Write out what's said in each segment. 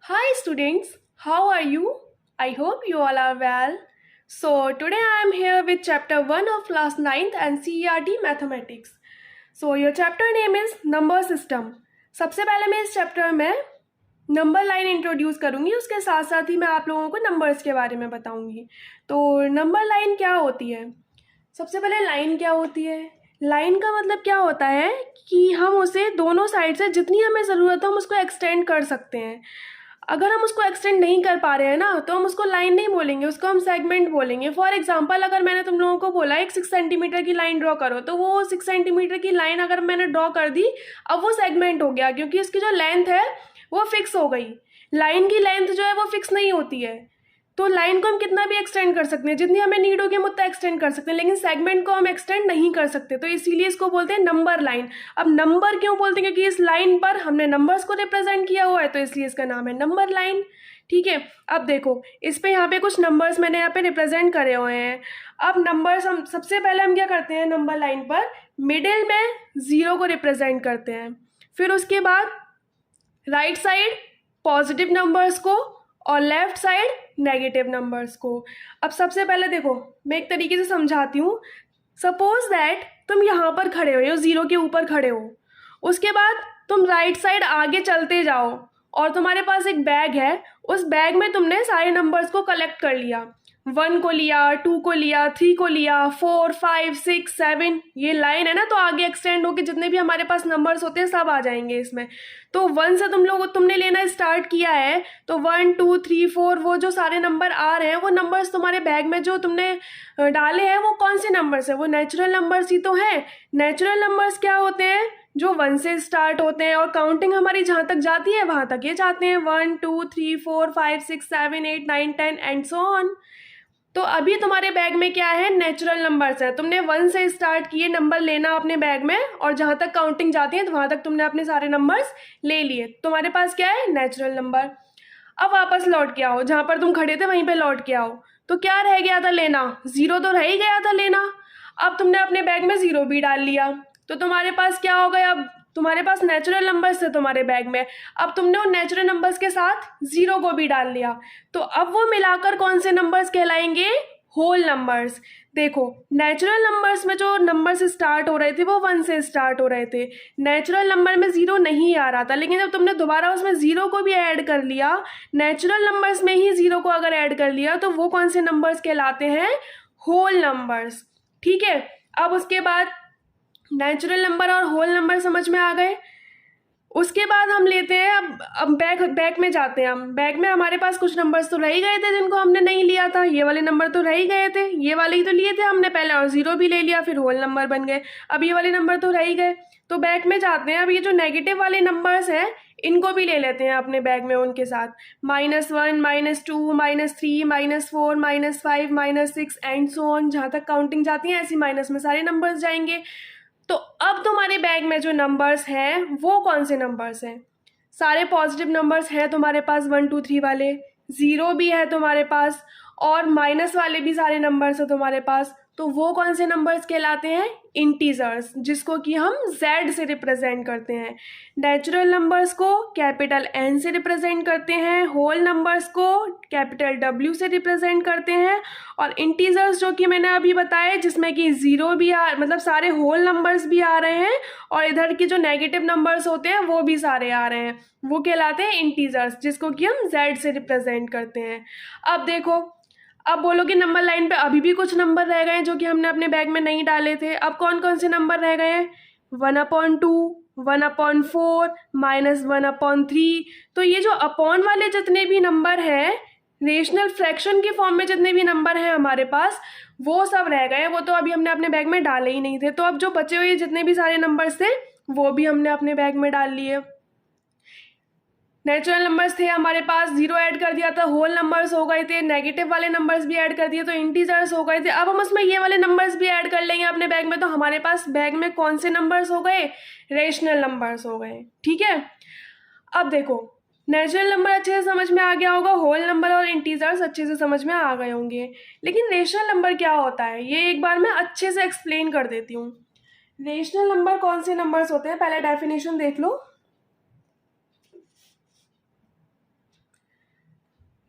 Hi students, how are you? I hope you all are well. So today I am here with chapter 1 of class 9th and CERT mathematics. So your chapter name is number system. सबसे पहले मैं इस chapter में number line introduce करूंगी, उसके साथ साथ ही मैं आप लोगों को नंबर्स के बारे में बताऊंगी। तो नंबर लाइन क्या होती है? सबसे पहले लाइन क्या होती है? लाइन का मतलब क्या होता है कि हम उसे दोनों साइड से जितनी हमें ज़रूरत हो हम उसको एक्सटेंड कर सकते हैं। अगर हम उसको एक्सटेंड नहीं कर पा रहे हैं ना, तो हम उसको लाइन नहीं बोलेंगे, उसको हम सेगमेंट बोलेंगे। फॉर एग्जांपल, अगर मैंने तुम लोगों को बोला एक 6 सेंटीमीटर की लाइन ड्रॉ करो, तो वो 6 सेंटीमीटर की लाइन अगर मैंने ड्रॉ कर दी, अब वो सेगमेंट हो गया, क्योंकि उसकी जो लेंथ है वो फिक्स हो गई। लाइन की लेंथ जो है वो फिक्स नहीं होती है। तो लाइन को हम कितना भी एक्सटेंड कर सकते हैं, जितनी हमें नीड होगी हम उतना एक्सटेंड कर सकते हैं, लेकिन सेगमेंट को हम एक्सटेंड नहीं कर सकते। तो इसीलिए इसको बोलते हैं नंबर लाइन। अब नंबर क्यों बोलते हैं? क्योंकि इस लाइन पर हमने नंबर्स को रिप्रेजेंट किया हुआ है, तो इसलिए इसका नाम है नंबर लाइन। ठीक है, अब देखो इस पे यहाँ पे कुछ नंबर्स मैंने यहाँ पे रिप्रेजेंट करे हुए हैं। अब नंबर्स हम सबसे पहले हम क्या करते हैं, नंबर लाइन पर मिडिल में 0 को रिप्रेजेंट करते हैं। फिर उसके बाद राइट साइड पॉजिटिव नंबर्स को और लेफ्ट साइड नेगेटिव नंबर्स को। अब सबसे पहले देखो मैं एक तरीके से समझाती हूँ। सपोज दैट तुम यहाँ पर खड़े हो, 0 के ऊपर खड़े हो, उसके बाद तुम राइट साइड आगे चलते जाओ और तुम्हारे पास एक बैग है। उस बैग में तुमने सारे नंबर्स को कलेक्ट कर लिया। 1 को लिया, 2 को लिया, 3 को लिया, 4, 5, 6, 7। ये लाइन है ना, तो आगे एक्सटेंड होकर जितने भी हमारे पास नंबर्स होते हैं सब आ जाएंगे इसमें। तो 1 से तुमने लेना स्टार्ट किया है, तो 1, 2, 3, 4 वो जो सारे नंबर आ रहे हैं, वो नंबर्स तुम्हारे बैग में जो तुमने डाले हैं वो कौन से नंबर्स हैं? वो नेचुरल नंबर्स ही तो हैं। नेचुरल नंबर्स क्या होते हैं? जो 1 से स्टार्ट होते हैं और काउंटिंग हमारी जहाँ तक जाती है वहाँ तक ये जाते हैं, 1, 2, 3, 4, 5, 6, 7, 8, 9, 10 एंड सो ऑन। तो अभी तुम्हारे बैग में क्या है? नेचुरल नंबर्स है। तुमने 1 से स्टार्ट किए नंबर लेना अपने बैग में, और जहाँ तक काउंटिंग जाती है तो वहाँ तक तुमने अपने सारे नंबर्स ले लिए। तुम्हारे पास क्या है? Natural number. अब वापस लौट के आओ, जहाँ पर तुम खड़े थे वहीं पे लौट के आओ। तो क्या रह गया था लेना? 0 तो रह ही गया था लेना। अब तुमने अपने बैग में 0 भी डाल लिया, तो तुम्हारे पास क्या हो गया? अब तुम्हारे पास नेचुरल नंबर्स थे तुम्हारे बैग में, अब तुमने उन नेचुरल नंबर्स के साथ 0 को भी डाल लिया। तो अब वो मिलाकर कौन से नंबर्स कहलाएंगे? Whole numbers. देखो नेचुरल नंबर्स में जो नंबर्स स्टार्ट हो रहे थे वो 1 से स्टार्ट हो रहे थे। नेचुरल नंबर में 0 नहीं आ रहा था, लेकिन जब तुमने दोबारा उसमें 0 को भी ऐड कर लिया, नेचुरल नंबर्स में ही 0 को अगर ऐड कर लिया, तो वो कौन से नंबर्स कहलाते हैं? Whole numbers. ठीक है, अब उसके बाद नेचुरल नंबर और होल नंबर समझ में आ गए। उसके बाद हम लेते हैं, अब बैक में जाते हैं। हम बैक में हमारे पास कुछ नंबर्स तो रह ही गए थे जिनको हमने नहीं लिया था। ये वाले नंबर तो रह ही गए थे, ये वाले ही तो लिए थे हमने पहले, और 0 भी ले लिया, फिर होल नंबर बन गए। अब ये वाले नंबर तो रह ही गए, तो बैक में जाते हैं। अब ये जो नेगेटिव वाले नंबर्स हैं इनको भी ले लेते हैं अपने बैग में उनके साथ। -1, -2, -3, -4, -5, -6 एंड सो ऑन। जहाँ तक काउंटिंग जाती है ऐसी माइनस में सारे नंबर्स जाएंगे। तो अब तुम्हारे बैग में जो नंबर्स हैं वो कौन से नंबर्स हैं? सारे पॉजिटिव नंबर्स हैं तुम्हारे पास, 1, 2, 3 वाले। 0 भी है तुम्हारे पास, और माइनस वाले भी सारे नंबर्स हैं तुम्हारे पास। तो वो कौन से नंबर्स कहलाते हैं? इंटीजर्स, जिसको कि हम Z से रिप्रेजेंट करते हैं। नेचुरल नंबर्स को कैपिटल N से रिप्रेजेंट करते हैं, होल नंबर्स को कैपिटल W से रिप्रेजेंट करते हैं, और इंटीजर्स जो कि मैंने अभी बताया जिसमें कि 0 भी मतलब सारे होल नंबर्स भी आ रहे हैं, और इधर के जो नेगेटिव नंबर्स होते हैं वो भी सारे आ रहे हैं, वो कहलाते हैं इंटीजर्स, जिसको कि हम Z से रिप्रेजेंट करते हैं। अब देखो, अब बोलो कि नंबर लाइन पे अभी भी कुछ नंबर रह गए हैं जो कि हमने अपने बैग में नहीं डाले थे। अब कौन कौन से नंबर रह गए हैं? 1/2, 1/4, -1/3। तो ये जो अपॉन वाले जितने भी नंबर हैं, रेशनल फ्रैक्शन के फॉर्म में जितने भी नंबर हैं हमारे पास, वो सब रह गए। वो तो अभी हमने अपने बैग में डाले ही नहीं थे। तो अब जो बचे हुए जितने भी सारे नंबर्स थे वो भी हमने अपने बैग में डाल लिए। नेचुरल नंबर्स थे हमारे पास, 0 ऐड कर दिया था, होल नंबर्स हो गए थे, नेगेटिव वाले नंबर्स भी ऐड कर दिए तो इंटीजर्स हो गए थे। अब हम उसमें ये वाले नंबर्स भी ऐड कर लेंगे अपने बैग में, तो हमारे पास बैग में कौन से नंबर्स हो गए? रेशनल नंबर्स हो गए। ठीक है, अब देखो नेचुरल नंबर अच्छे से समझ में आ गया होगा, होल नंबर और इंटीजर्स अच्छे से समझ में आ गए होंगे, लेकिन रेशनल नंबर क्या होता है ये एक बार मैं अच्छे से एक्सप्लेन कर देती हूँ। रेशनल नंबर कौन से नंबर्स होते हैं, पहले डेफिनेशन देख लो।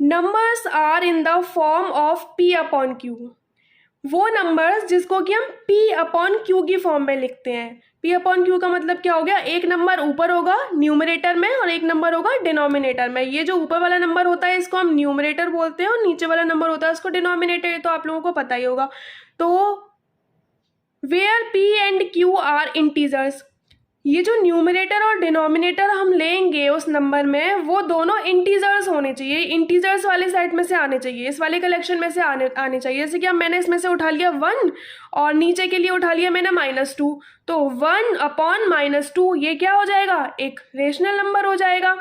Numbers are in the form of p upon q, वो नंबर्स जिसको कि हम पी अपॉन क्यू की फॉर्म में लिखते हैं। पी अपॉन क्यू का मतलब क्या हो गया, एक नंबर ऊपर होगा न्यूमरेटर में और एक नंबर होगा डिनोमिनेटर में। ये जो ऊपर वाला नंबर होता है इसको हम न्यूमरेटर बोलते हैं और नीचे वाला नंबर होता है उसको डिनोमिनेटर, ये तो आप लोगों को पता ही होगा। तो where P and Q are integers, ये जो न्यूमरेटर और डिनोमिनेटर हम लेंगे उस नंबर में वो दोनों इंटीजर्स होने चाहिए, इंटीजर्स वाले सेट में से आने चाहिए, इस वाले कलेक्शन में से आने चाहिए। जैसे कि अब मैंने इसमें से उठा लिया 1 और नीचे के लिए उठा लिया मैंने -2, तो 1 अपॉन -2 ये क्या हो जाएगा, एक रेशनल नंबर हो जाएगा।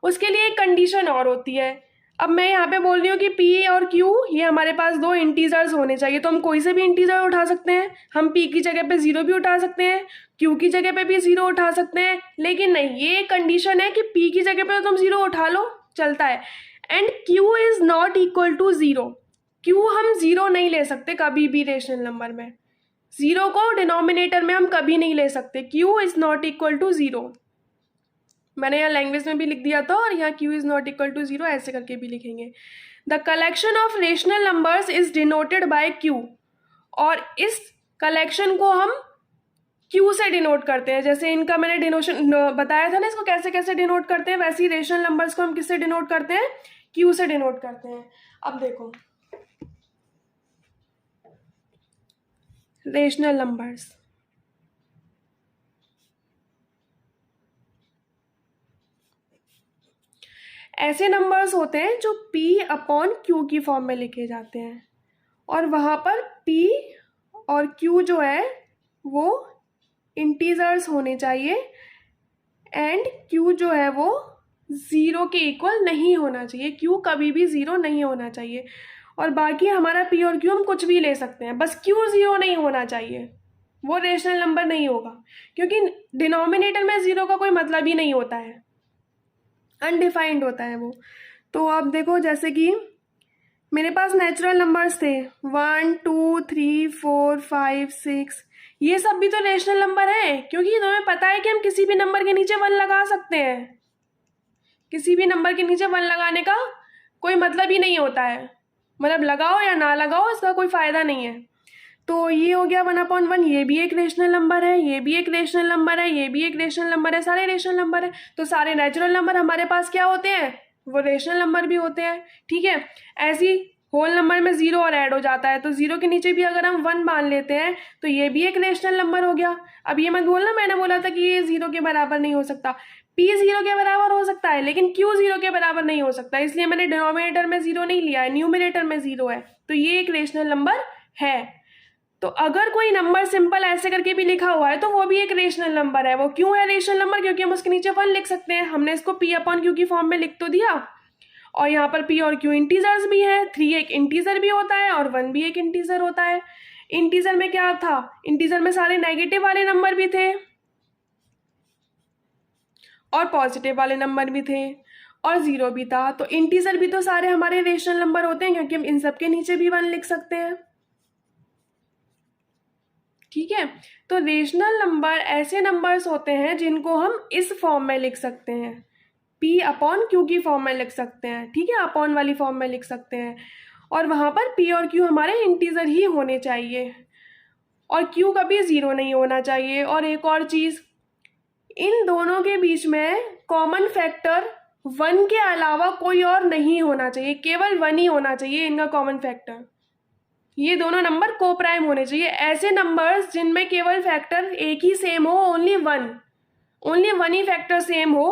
उसके लिए एक कंडीशन और होती है। अब मैं यहाँ पे बोल रही हूँ कि P और Q ये हमारे पास दो इंटीजर्स होने चाहिए, तो हम कोई से भी इंटीजर उठा सकते हैं। हम P की जगह पे 0 भी उठा सकते हैं, Q की जगह पे भी 0 उठा सकते हैं, लेकिन नहीं, ये कंडीशन है कि P की जगह पे तो तुम 0 उठा लो, चलता है। And Q is not equal to 0, Q हम 0 नहीं ले सकते कभी भी रेशनल नंबर में, 0 को डिनोमिनेटर में हम कभी नहीं ले सकते। Q is not equal to 0, मैंने यहाँ लैंग्वेज में भी लिख दिया था और यहाँ Q is not equal to 0 ऐसे करके भी लिखेंगे। The collection of rational numbers is denoted by Q, और इस कलेक्शन को हम Q से डिनोट करते हैं। जैसे इनका मैंने डिनोशन बताया था ना, इसको कैसे कैसे डिनोट करते हैं, वैसे ही रेशनल नंबर्स को हम किससे डिनोट करते हैं, Q से डिनोट करते हैं। अब देखो रेशनल नंबर्स, ऐसे नंबर्स होते हैं जो P अपॉन Q की फॉर्म में लिखे जाते हैं, और वहाँ पर P और Q जो है वो इंटीजर्स होने चाहिए, एंड Q जो है वो 0 के इक्वल नहीं होना चाहिए, Q कभी भी 0 नहीं होना चाहिए। और बाकी हमारा P और Q हम कुछ भी ले सकते हैं, बस Q 0 नहीं होना चाहिए, वो रेशनल नंबर नहीं होगा, क्योंकि डिनोमिनेटर में 0 का कोई मतलब ही नहीं होता है, अनडिफाइंड होता है वो। तो आप देखो जैसे कि मेरे पास नेचुरल नंबर्स थे 1 2 3 4 5 6, ये सब भी तो रेशनल नंबर है, क्योंकि तुम्हें पता है कि हम किसी भी नंबर के नीचे 1 लगा सकते हैं, किसी भी नंबर के नीचे 1 लगाने का कोई मतलब ही नहीं होता है, मतलब लगाओ या ना लगाओ इसका कोई फायदा नहीं है। तो ये हो गया 1/1, ये भी एक रेशनल नंबर है, ये भी एक रेशनल नंबर है, ये भी एक रेशनल नंबर है, सारे रेशनल नंबर है। तो सारे नेचुरल नंबर हमारे पास क्या होते हैं, वो रेशनल नंबर भी होते हैं, ठीक है। ऐसी होल नंबर में 0 और ऐड हो जाता है, तो 0 के नीचे भी अगर हम 1 मान लेते हैं तो ये भी एक रेशनल नंबर हो गया। अब ये मत बोलना मैंने बोला था कि ये 0 के बराबर नहीं हो सकता, P 0 के बराबर हो सकता है लेकिन Q 0 के बराबर नहीं हो सकता, इसलिए मैंने डिनोमिनेटर में 0 नहीं लिया है, न्यूमिनेटर में 0 है, तो ये एक रेशनल नंबर है। तो अगर कोई नंबर सिंपल ऐसे करके भी लिखा हुआ है तो वो भी एक रेशनल नंबर है। वो क्यों है रेशनल नंबर, क्योंकि हम उसके नीचे 1 लिख सकते हैं, हमने इसको P अपॉन Q की फॉर्म में लिख तो दिया, और यहाँ पर P और Q इंटीजर्स भी हैं, 3 एक इंटीजर भी होता है और 1 भी एक इंटीजर होता है। इंटीजर में क्या था, इंटीजर में सारे नेगेटिव वाले नंबर भी थे और पॉजिटिव वाले नंबर भी थे और 0 भी था, तो इंटीजर भी तो सारे हमारे रेशनल नंबर होते हैं, क्योंकि हम इन सब के नीचे भी 1 लिख सकते हैं, ठीक है। तो रेशनल नंबर ऐसे नंबर्स होते हैं जिनको हम इस फॉर्म में लिख सकते हैं, P अपॉन Q की फॉर्म में लिख सकते हैं, ठीक है, अपॉन वाली फॉर्म में लिख सकते हैं, और वहाँ पर P और Q हमारे इंटीजर ही होने चाहिए और Q कभी 0 नहीं होना चाहिए। और एक और चीज़, इन दोनों के बीच में कॉमन फैक्टर 1 के अलावा कोई और नहीं होना चाहिए, केवल 1 ही होना चाहिए इनका कॉमन फैक्टर। ये दोनों नंबर को प्राइम होने चाहिए, ऐसे नंबर्स जिनमें केवल फैक्टर एक ही सेम हो, ओनली वन ही फैक्टर सेम हो,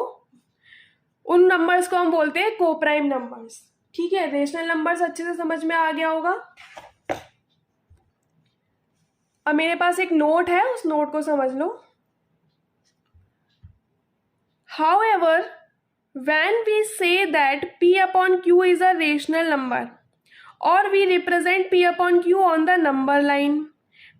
उन नंबर्स को हम बोलते हैं को प्राइम नंबर्स, ठीक है। रेशनल नंबर्स अच्छे से समझ में आ गया होगा। अब मेरे पास एक नोट है, उस नोट को समझ लो। However, when we say that P upon Q is a rational number, or we represent P upon Q on the number line,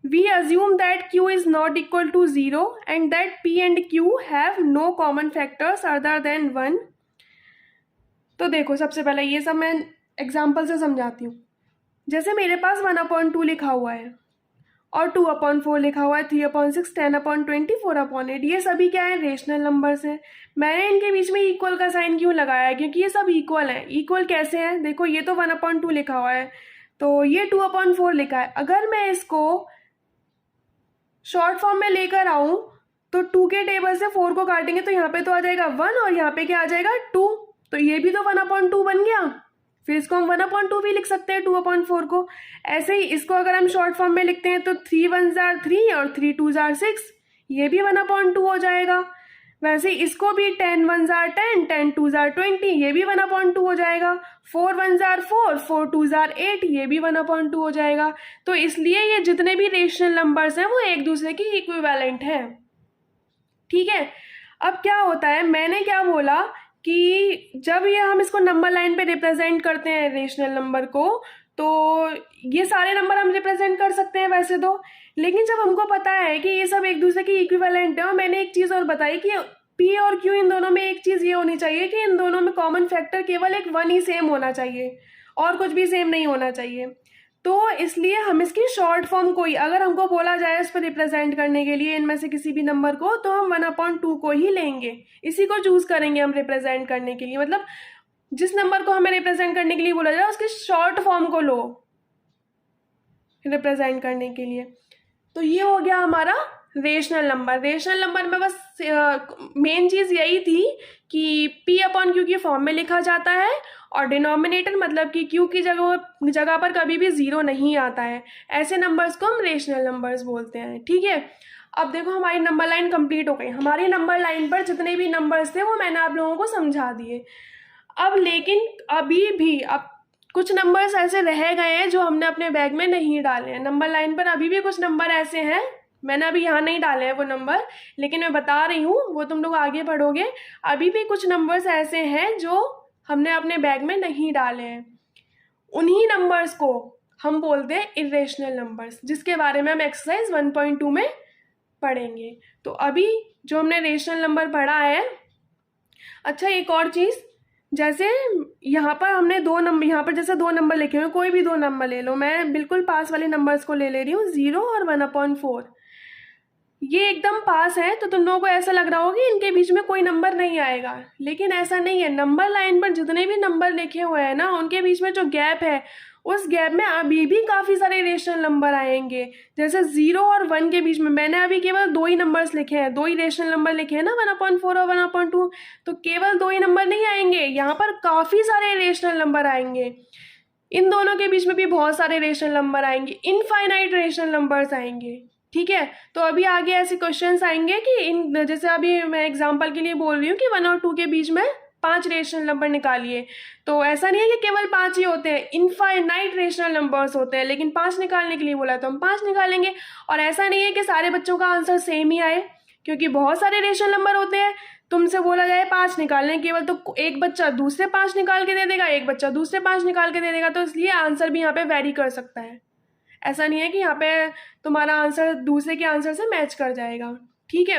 we assume that Q is not equal to 0 and that P and Q have no common factors other than 1. तो देखो सबसे पहले ये सब मैं example से समझाती हूँ। जैसे मेरे पास 1/2 लिखा हुआ है और 2/4 लिखा हुआ है, 3/6, 10/20, 4/8। ये सभी क्या है, रेशनल नंबर्स हैं। मैंने इनके बीच में इक्वल का साइन क्यों लगाया है, क्योंकि ये सब इक्वल है। इक्वल कैसे है, देखो ये तो 1/2 लिखा हुआ है, तो ये 2/4 लिखा है। अगर मैं इसको शॉर्ट फॉर्म में लेकर आऊं तो 2 के टेबल से 4 को काटेंगे तो यहाँ पे तो आ जाएगा 1 और यहाँ पे क्या आ जाएगा 2, तो ये भी तो 1/2 बन गया। फिर इसको हम 1/2 भी लिख सकते हैं 2/4 को। ऐसे ही इसको अगर हम शॉर्ट फॉर्म में लिखते हैं तो 3 1s are 3 और 3 2s are 6, ये भी 1/2 हो जाएगा। वैसे ही इसको भी 10 1s are 10, 10 2s are 20, ये भी 1/2 हो जाएगा। 4 1s are 4, 4 2s are 8, ये भी 1/2 हो जाएगा। तो इसलिए ये जितने भी रेशनल नंबर्स हैं वो एक दूसरे की इक्विवेलेंट हैं। ठीक है, अब क्या होता है, मैंने क्या बोला कि जब ये हम इसको नंबर लाइन पे रिप्रेजेंट करते हैं रेशनल नंबर को, तो ये सारे नंबर हम रिप्रेजेंट कर सकते हैं वैसे तो, लेकिन जब हमको पता है कि ये सब एक दूसरे की इक्विवेलेंट है, और मैंने एक चीज़ और बताई कि पी और क्यू इन दोनों में एक चीज़ ये होनी चाहिए कि इन दोनों में कॉमन फैक्टर केवल एक 1 ही सेम होना चाहिए और कुछ भी सेम नहीं होना चाहिए। तो इसलिए हम इसकी शॉर्ट फॉर्म कोई अगर हमको बोला जाए इस पर रिप्रेजेंट करने के लिए इनमें से किसी भी नंबर को, तो हम 1/2 को ही लेंगे, इसी को चूज करेंगे हम रिप्रेजेंट करने के लिए। मतलब जिस नंबर को हमें रिप्रेजेंट करने के लिए बोला जाए उसकी शॉर्ट फॉर्म को लो रिप्रेजेंट करने के लिए। तो ये हो गया हमारा रेशनल नंबर। रेशनल नंबर में बस मेन चीज़ यही थी कि P/Q की फॉर्म में लिखा जाता है और डिनोमिनेटर मतलब कि Q की जगह पर कभी भी 0 नहीं आता है। ऐसे नंबर्स को हम रेशनल नंबर्स बोलते हैं। ठीक है, अब देखो हमारी नंबर लाइन कंप्लीट हो गई। हमारी नंबर लाइन पर जितने भी नंबर्स थे वो मैंने आप लोगों को समझा दिए। अब लेकिन अभी भी अब कुछ नंबर्स ऐसे रह गए हैं जो हमने अपने बैग में नहीं डाले हैं। नंबर लाइन पर अभी भी कुछ नंबर ऐसे हैं, मैंने अभी यहाँ नहीं डाले हैं वो नंबर, लेकिन मैं बता रही हूँ, वो तुम लोग आगे पढ़ोगे। अभी भी कुछ नंबर्स ऐसे हैं जो हमने अपने बैग में नहीं डाले हैं। उन्हीं नंबर्स को हम बोलते हैं इरेशनल नंबर्स, जिसके बारे में हम एक्सरसाइज 1.2 में पढ़ेंगे। तो अभी जो हमने रेशनल नंबर पढ़ा है। अच्छा, एक और चीज़, जैसे यहाँ पर हमने दो नंबर, यहाँ पर जैसे 2 नंबर लिखे हुए, कोई भी 2 नंबर ले लो, मैं बिल्कुल पास वाले नंबर्स को ले रही हूँ, 0 और 1/4। ये एकदम पास है, तो तुम लोगों को ऐसा लग रहा होगा कि इनके बीच में कोई नंबर नहीं आएगा, लेकिन ऐसा नहीं है। नंबर लाइन पर जितने भी नंबर लिखे हुए हैं ना, उनके बीच में जो गैप है, उस गैप में अभी भी काफ़ी सारे रेशनल नंबर आएंगे। जैसे 0 और 1 के बीच में मैंने अभी केवल 2 ही नंबर्स लिखे हैं, 2 ही रेशनल नंबर लिखे हैं ना, 1/4 और 1/2, तो केवल 2 ही नंबर नहीं आएंगे, यहाँ पर काफ़ी सारे रेशनल नंबर आएंगे। इन दोनों के बीच में भी बहुत सारे रेशनल नंबर आएंगे, इनफाइनाइट रेशनल नंबर्स आएंगे। ठीक है, तो अभी आगे ऐसे क्वेश्चंस आएंगे कि इन, जैसे अभी मैं एग्जांपल के लिए बोल रही हूँ कि 1 और 2 के बीच में 5 रेशनल नंबर निकालिए, तो ऐसा नहीं है कि केवल 5 ही होते हैं, इनफाइनाइट रेशनल नंबर्स होते हैं, लेकिन 5 निकालने के लिए बोला तो हम 5 निकालेंगे। और ऐसा नहीं है कि सारे बच्चों का आंसर सेम ही आए, क्योंकि बहुत सारे रेशनल नंबर होते हैं। तुमसे बोला जाए 5 निकालने केवल, तो एक बच्चा दूसरे 5 निकाल के दे देगा, एक बच्चा दूसरे 5 निकाल के दे देगा, तो इसलिए आंसर भी यहाँ पे वेरी कर सकता है। ऐसा नहीं है कि यहाँ पे तुम्हारा आंसर दूसरे के आंसर से मैच कर जाएगा। ठीक है,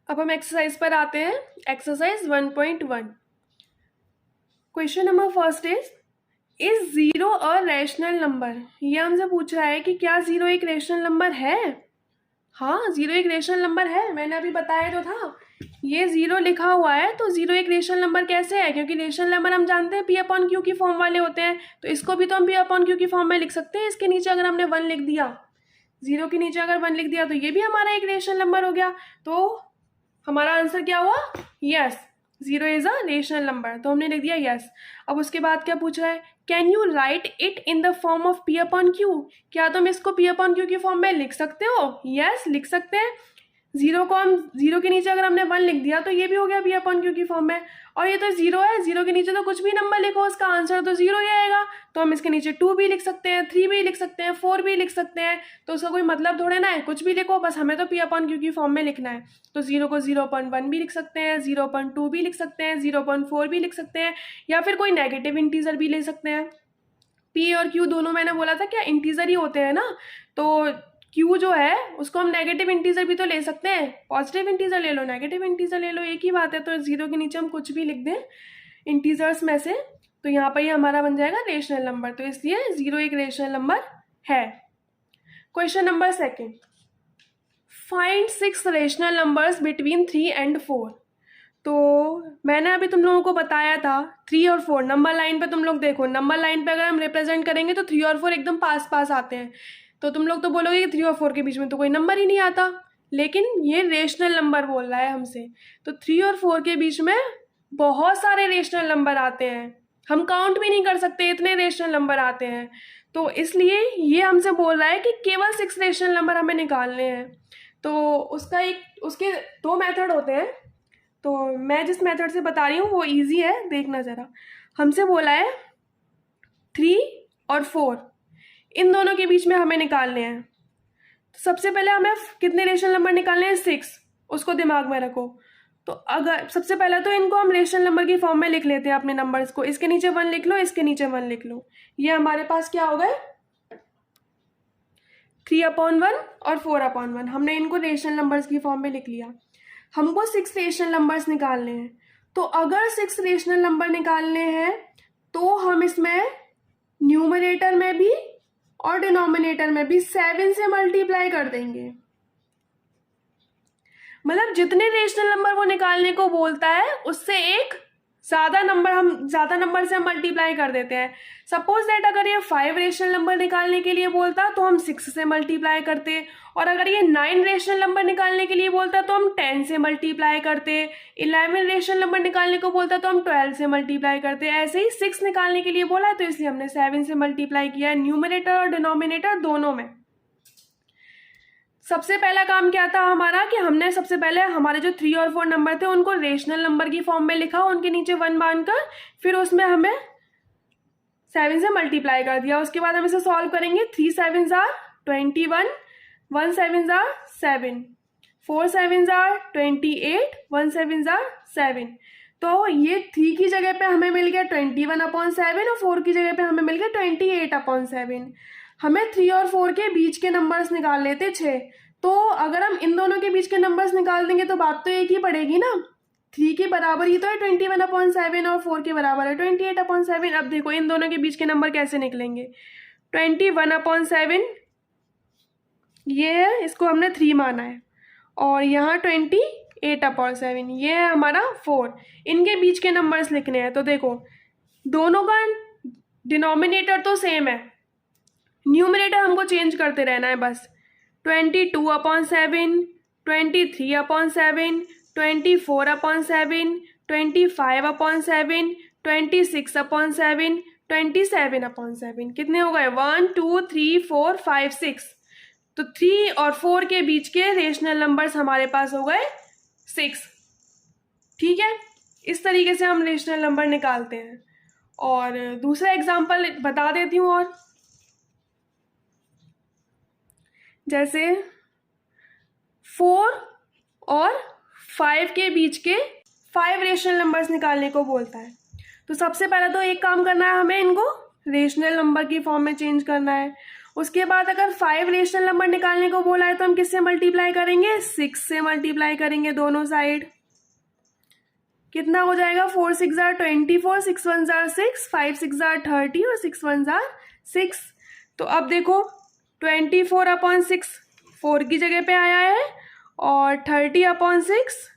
अब हम एक्सरसाइज पर आते हैं। Exercise 1.1, question number first is 0 a rational number. ये हमसे पूछ रहा है कि क्या 0 एक रैशनल नंबर है। हाँ, 0 एक रेशनल नंबर है, मैंने अभी बताया तो था। ये 0 लिखा हुआ है, तो 0 एक रेशनल नंबर कैसे है, क्योंकि रेशनल नंबर हम जानते हैं P/Q की फॉर्म वाले होते हैं, तो इसको भी तो हम P/Q की फॉर्म में लिख सकते हैं। इसके नीचे अगर हमने 1 लिख दिया, 0 के नीचे अगर 1 लिख दिया, तो ये भी हमारा एक रेशनल नंबर हो गया। तो हमारा आंसर क्या हुआ, yes, 0 is a rational number, तो हमने लिख दिया यस। अब उसके बाद क्या पूछ रहा है, can you right it in the form of P/Q। क्या तुम इसको P/Q की फॉर्म में लिख सकते हो। यस, लिख सकते हैं। 0 को हम 0 के नीचे अगर हमने 1 लिख दिया, तो ये भी हो गया P/Q की फॉर्म में। और ये तो 0 है, 0 के नीचे तो कुछ भी नंबर लिखो, उसका आंसर तो 0 ही आएगा। तो हम इसके नीचे 2 भी लिख सकते हैं, 3 भी लिख सकते हैं, 4 भी लिख सकते हैं, तो उसका कोई मतलब थोड़े ना है, कुछ भी लिखो, बस हमें तो P/Q की फॉर्म में लिखना है। तो 0 को 0.1 भी लिख सकते हैं, 0.2 भी लिख सकते हैं, 0.4 भी लिख सकते हैं, या फिर कोई नेगेटिव इंटीजर भी ले सकते हैं। P और Q दोनों मैंने बोला था क्या इंटीजर ही होते हैं ना, तो Q जो है उसको हम नेगेटिव इंटीजर भी तो ले सकते हैं, पॉजिटिव इंटीजर ले लो, नेगेटिव इंटीजर ले लो, एक ही बात है। तो 0 के नीचे हम कुछ भी लिख दें इंटीजर्स में से, तो यहाँ पर ये हमारा बन जाएगा रेशनल नंबर, तो इसलिए 0 एक रेशनल नंबर है। Question number second, find 6 rational numbers between 3 and 4। तो मैंने अभी तुम लोगों को बताया था 3 और 4 नंबर लाइन पे, तुम लोग देखो नंबर लाइन पे अगर हम रिप्रेजेंट करेंगे तो 3 और 4 एकदम पास पास आते हैं। तो तुम लोग तो बोलोगे कि 3 और 4 के बीच में तो कोई नंबर ही नहीं आता, लेकिन ये रेशनल नंबर बोल रहा है हमसे। तो 3 और 4 के बीच में बहुत सारे रेशनल नंबर आते हैं, हम काउंट भी नहीं कर सकते, इतने रेशनल नंबर आते हैं। तो इसलिए ये हमसे बोल रहा है कि केवल 6 रेशनल नंबर हमें निकालने हैं। तो उसके 2 मेथड होते हैं। तो मैं जिस मेथड से बता रही हूँ वो इजी है, देखना ज़रा। हमसे बोला है 3 और 4 इन दोनों के बीच में हमें निकालने हैं। तो सबसे पहले हमें कितने रेशनल नंबर निकालने हैं? 6, उसको दिमाग में रखो। तो अगर सबसे पहले तो इनको हम रेशनल नंबर की फॉर्म में लिख लेते हैं अपने नंबर्स को। इसके नीचे 1 लिख लो, इसके नीचे 1 लिख लो। ये हमारे पास क्या हो गए? 3/1 और 4/1। हमने इनको रेशनल नंबर्स की फॉर्म में लिख लिया। हमको 6 रेशनल नंबर्स निकालने हैं। तो अगर 6 रेशनल नंबर निकालने हैं तो हम इसमें न्यूमरेटर में भी और डिनोमिनेटर में भी 7 से मल्टीप्लाई कर देंगे। मतलब जितने रेशनल नंबर वो निकालने को बोलता है उससे एक ज़्यादा नंबर से हम मल्टीप्लाई कर देते हैं। सपोज दैट अगर ये 5 रेशनल नंबर निकालने के लिए बोलता तो हम 6 से मल्टीप्लाई करते, और अगर ये 9 रेशनल नंबर निकालने के लिए बोलता तो हम 10 से मल्टीप्लाई करते, 11 रेशनल नंबर निकालने को बोलता तो हम 12 से मल्टीप्लाई करते। ऐसे ही 6 निकालने के लिए बोला है तो इसलिए हमने 7 से मल्टीप्लाई किया है, न्यूमरेटर और डिनोमिनेटर दोनों में। सबसे पहला काम क्या था हमारा कि हमने सबसे पहले हमारे जो 3 और 4 नंबर थे उनको रेशनल नंबर की फॉर्म में लिखा, उनके नीचे 1 बांधकर, फिर उसमें हमें 7 से मल्टीप्लाई कर दिया। उसके बाद हम इसे सॉल्व करेंगे। 3 7s are 21, 1 7s are 7, 4 7s are 28, 1 7s are 7। तो ये 3 की जगह पे हमें मिल गया 21/7 और 4 की जगह पे हमें मिल गया 28/7। हमें 3 और 4 के बीच के नंबर्स निकाल लेते 6। तो अगर हम इन दोनों के बीच के नंबर्स निकाल देंगे तो बात तो एक ही पड़ेगी ना, 3 के बराबर ही तो है 21/7 और 4 के बराबर है 28/7। अब देखो इन दोनों के बीच के नंबर कैसे निकलेंगे। 21/7 ये है, इसको हमने 3 माना है, और यहाँ 28/7 ये है हमारा 4। इनके बीच के नंबर्स लिखने हैं। तो देखो दोनों का डिनोमिनेटर तो सेम है, न्यूमरेटर हमको चेंज करते रहना है बस। 22/7, 23/7, 24/7, 25/7, 26/7, 27/7। कितने हो गए? 1 2 3 4 5 6। तो 3 और 4 के बीच के रेशनल नंबर्स हमारे पास हो गए 6। ठीक है, इस तरीके से हम रेशनल नंबर निकालते हैं। और दूसरा एग्जांपल बता देती हूँ। और जैसे 4 और 5 के बीच के 5 रेशनल नंबर्स निकालने को बोलता है। तो सबसे पहले तो एक काम करना है, हमें इनको रेशनल नंबर की फॉर्म में चेंज करना है। उसके बाद अगर 5 रेशनल नंबर निकालने को बोला है तो हम किससे मल्टीप्लाई करेंगे? 6 से मल्टीप्लाई करेंगे दोनों साइड। कितना हो जाएगा? 4 6 are 24, 6 1 are 6, 5 6 are 30 और 6 1 are 6। तो अब देखो 24/6 4 की जगह पे आया है, और 30/6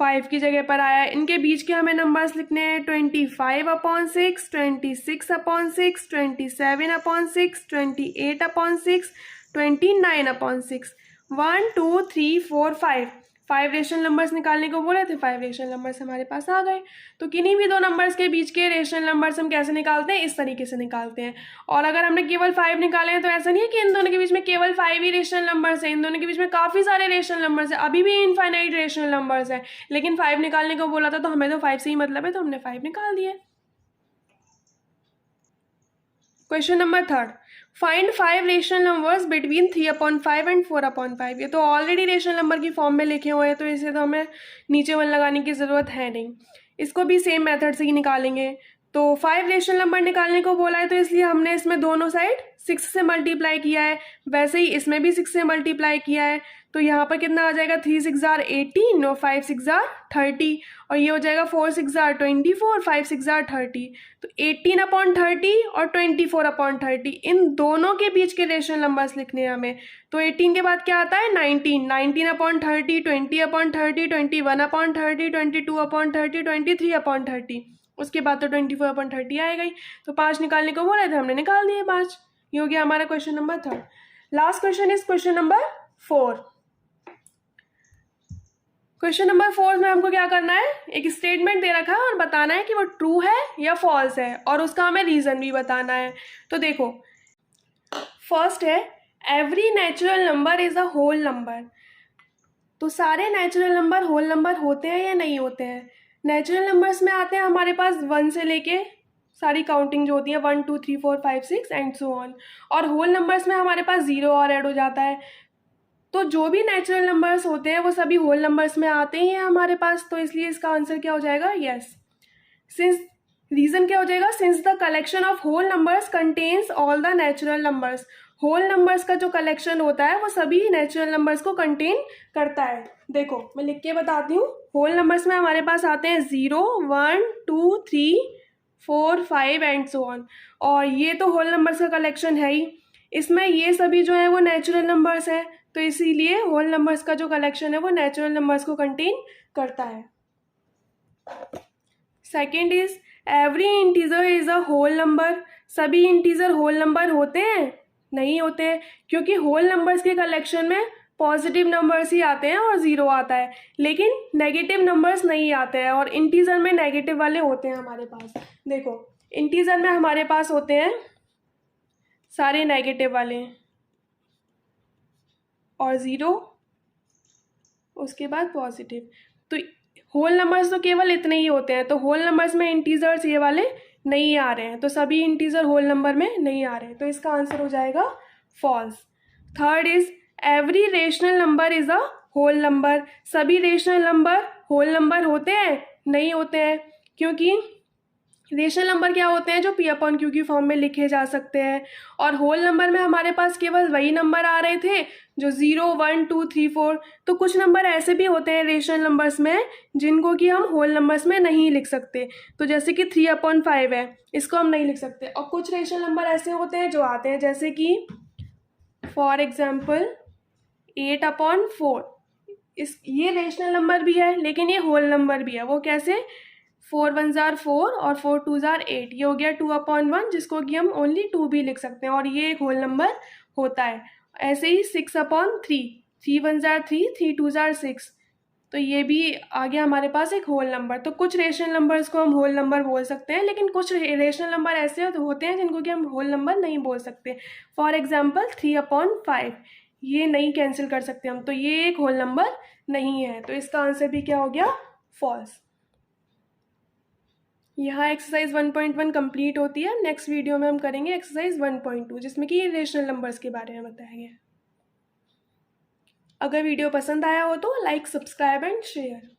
5 की जगह पर आया है। इनके बीच के हमें नंबर्स लिखने हैं 25/6, 26/6, 27/6, 28/6, 29/6। 1 2 3 4 5 रेशनल नंबर्स निकालने को बोले थे, 5 रेशनल नंबर्स हमारे पास आ गए। तो किन्हीं भी दो नंबर्स के बीच के रेशनल नंबर्स हम कैसे निकालते हैं? इस तरीके से निकालते हैं। और अगर हमने केवल 5 निकाले हैं तो ऐसा नहीं है कि इन दोनों के बीच में केवल 5 ही रेशनल नंबर्स हैं, इन दोनों के बीच में काफ़ी सारे रेशनल नंबर्स हैं, अभी भी इनफाइनाइट रेशनल नंबर्स हैं। लेकिन 5 निकालने को बोला था तो हमें तो 5 से ही मतलब है, तो हमने 5 निकाल दिए। Question number 3, find 5 rational numbers between 3/5 and 4/5। ये तो ऑलरेडी रेशनल नंबर की फॉर्म में लिखे हुए हैं, तो इसे तो हमें नीचे 1 लगाने की ज़रूरत है नहीं। इसको भी सेम मेथड से ही निकालेंगे। तो 5 रेशनल नंबर निकालने को बोला है, तो इसलिए हमने इसमें दोनों साइड 6 से मल्टीप्लाई किया है। वैसे ही इसमें भी 6 से मल्टीप्लाई किया है, तो यहाँ पर कितना आ जाएगा, 3 6 जार 18 और 5 6 जार 30, और ये हो जाएगा 4 6 जार 24, 5 6 जार 30। तो 18/30 और 24/30 इन दोनों के बीच के रेशनल नंबर्स लिखने हैं हमें। तो 18 के बाद क्या आता है, 19, 19/30, 20/30, 21/30, 22/30, 23/30, उसके बाद तो 24/30 आएगा ही। तो 5 निकालने को बोला था, हमने निकाल दिए 5। ये हो गया हमारा question number 3। Last question is question number 4। Question number 4 में हमको क्या करना है, एक स्टेटमेंट दे रखा है और बताना है कि वो ट्रू है या फॉल्स है, और उसका हमें रीज़न भी बताना है। तो देखो, फर्स्ट है every natural number is a whole number. तो सारे नेचुरल नंबर होल नंबर होते हैं या नहीं होते हैं। नेचुरल नंबर्स में आते हैं हमारे पास 1 से लेके सारी काउंटिंग जो होती है 1 2 3 4 5 6 एंड सो ऑन, और होल नंबर्स में हमारे पास 0 और ऐड हो जाता है। तो जो भी नेचुरल नंबर्स होते हैं वो सभी होल नंबर्स में आते ही हैं हमारे पास, तो इसलिए इसका आंसर क्या हो जाएगा, यस। सिंस रीजन क्या हो जाएगा, since the collection of whole numbers contains all the natural numbers. Whole numbers का जो कलेक्शन होता है वो सभी नेचुरल नंबर्स को कंटेन करता है। देखो मैं लिख के बताती हूँ। होल नंबर्स में हमारे पास आते हैं 0 1 2 3 4 5 एंड सो ऑन, और ये तो होल नंबर्स का कलेक्शन है ही। इसमें ये सभी जो है वो नेचुरल नंबर्स है, तो इसीलिए होल नंबर्स का जो कलेक्शन है वो नेचुरल नंबर्स को कंटेन करता है। Second is every integer is a whole number. सभी इंटीजर होल नंबर होते हैं, नहीं होते हैं, क्योंकि होल नंबर्स के कलेक्शन में पॉजिटिव नंबर्स ही आते हैं और 0 आता है, लेकिन नेगेटिव नंबर्स नहीं आते हैं, और इंटीजर में नेगेटिव वाले होते हैं हमारे पास। देखो इंटीजर में हमारे पास होते हैं सारे नेगेटिव वाले, और 0 उसके बाद पॉजिटिव। तो होल नंबर्स तो केवल इतने ही होते हैं, तो होल नंबर्स में इंटीजर्स ये वाले नहीं आ रहे हैं, तो सभी इंटीजर होल नंबर में नहीं आ रहे हैं, तो इसका आंसर हो जाएगा false. Third is every rational number is a whole number. सभी रेशनल नंबर होल नंबर होते हैं, नहीं होते हैं, क्योंकि रेशनल नंबर क्या होते हैं जो P/Q की फॉर्म में लिखे जा सकते हैं, और होल नंबर में हमारे पास केवल वही नंबर आ रहे थे जो 0 1 2 3 4। तो कुछ नंबर ऐसे भी होते हैं रेशनल नंबर्स में जिनको कि हम होल नंबर्स में नहीं लिख सकते, तो जैसे कि 3/5 है, इसको हम नहीं लिख सकते। और कुछ रेशनल नंबर ऐसे होते हैं जो आते हैं, जैसे कि फॉर एग्जाम्पल 8/4। ये रेशनल नंबर भी है लेकिन ये होल नंबर भी है। वो कैसे, 4 1 जार 4 और 4 2 जार 8, ये हो गया 2/1, जिसको कि हम ओनली 2 भी लिख सकते हैं, और ये एक होल नंबर होता है। ऐसे ही 6/3, 3 1 जार 3, 3 2 जार 6, तो ये भी आ गया हमारे पास एक होल नंबर। तो कुछ रेशनल नंबर्स को हम होल नंबर बोल सकते हैं, लेकिन कुछ रेशनल नंबर ऐसे होते हैं जिनको कि हम होल नंबर नहीं बोल सकते। फॉर एग्जाम्पल 3/5, ये नहीं कैंसिल कर सकते हम, तो ये एक होल नंबर नहीं है, तो इसका आंसर भी क्या हो गया, फॉल्स। यहाँ एक्सरसाइज 1.1 कंप्लीट होती है। नेक्स्ट वीडियो में हम करेंगे एक्सरसाइज 1.2, जिसमें कि रेशनल नंबर्स के बारे में बताया गया। अगर वीडियो पसंद आया हो तो लाइक, सब्सक्राइब एंड शेयर।